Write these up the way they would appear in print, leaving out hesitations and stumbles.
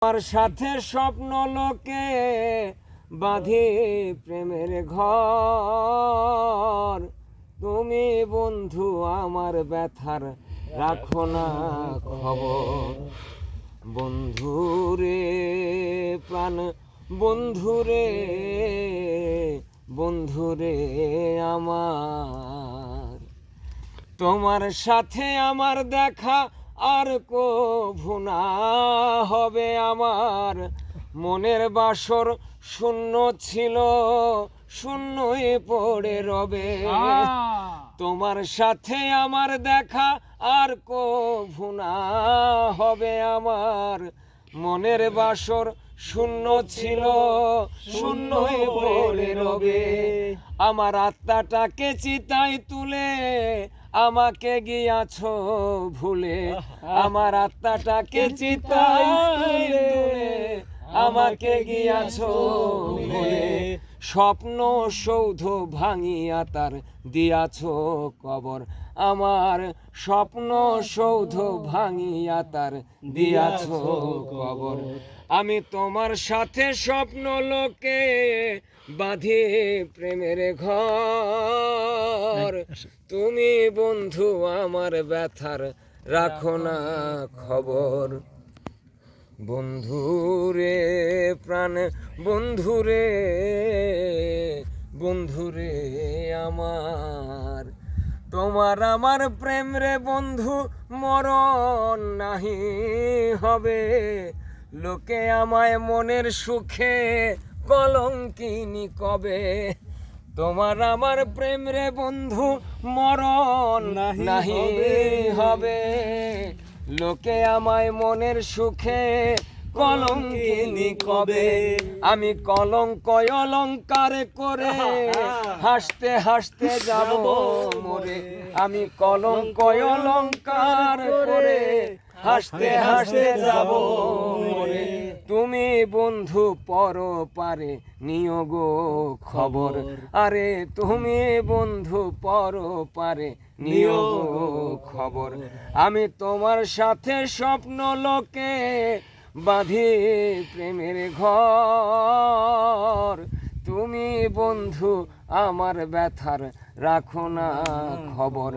আমার সাথে স্বপ্ন লোকে বাঁধি প্রেমের ঘর, তুমি বন্ধু আমার ব্যথার রাখো না খবর। বন্ধুরে প্রাণ বন্ধুরে, বন্ধুরে আমার, তোমার সাথে আমার দেখা আর কভু না হবে। আমার মনের বাসর শূন্য ছিল, শূন্যই পড়ে রবে। তোমার সাথে আমার দেখা আর কভু না হবে। আমার মনের বাসর শূন্য ছিল, শূন্যই পড়ে রবে। আমার আত্মাটাকে চিতায় তুলে আমাকে গিয়াছো ভুলে। আমার আত্মাটাকে চিতায় তুলে আমাকে গিয়াছো ভুলে। স্বপ্ন সৌধ ভাঙিয়া তার দিয়াছো কবর। আমার স্বপ্ন সৌধ ভাঙিয়া তার দিয়াছো কবর। আমি তোমার সাথে স্বপ্ন লোকে বাঁধি প্রেমের ঘর, তুমি বন্ধু আমার ব্যথার রাখো না খবর। বন্ধুরে প্রাণ বন্ধুরে, বন্ধুরে আমার, তোমার আমার প্রেম রে বন্ধু মরণ নাহি হবে। লোকে আমায় মনের সুখে কলঙ্কিনী কবে। তোমার আমার প্রেম রে বন্ধু মরণ নাহি হবে। লোকে আমায় মনের সুখে কলঙ্কিনী কবে। আমি কলঙ্ক অলঙ্কার করে হাসতে হাসতে যাব মরে। আমি কলঙ্ক অলঙ্কার করে হাসতে হাসতে যাব মরে। তুমি বন্ধু পরপারে নিও গো খবর। আরে তুমি বন্ধু পরপারে নিও গো খবর। আমি তোমার সাথে স্বপ্ন লোকে বাঁধি প্রেমের ঘর, তুমি বন্ধু আমার ব্যথার রাখো না খবর।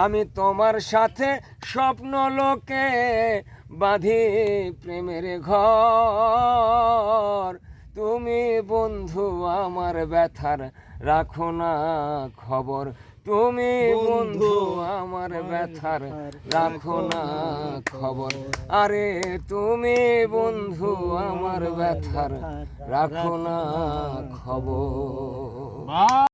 আমি তোমার সাথে স্বপ্ন লোকে বাঁধি প্রেমের ঘর, তুমি বন্ধু আমার ব্যথার রাখো না খবর। তুমি বন্ধু আমার ব্যথার রাখো না খবর। আরে তুমি বন্ধু আমার ব্যথার রাখো না খবর।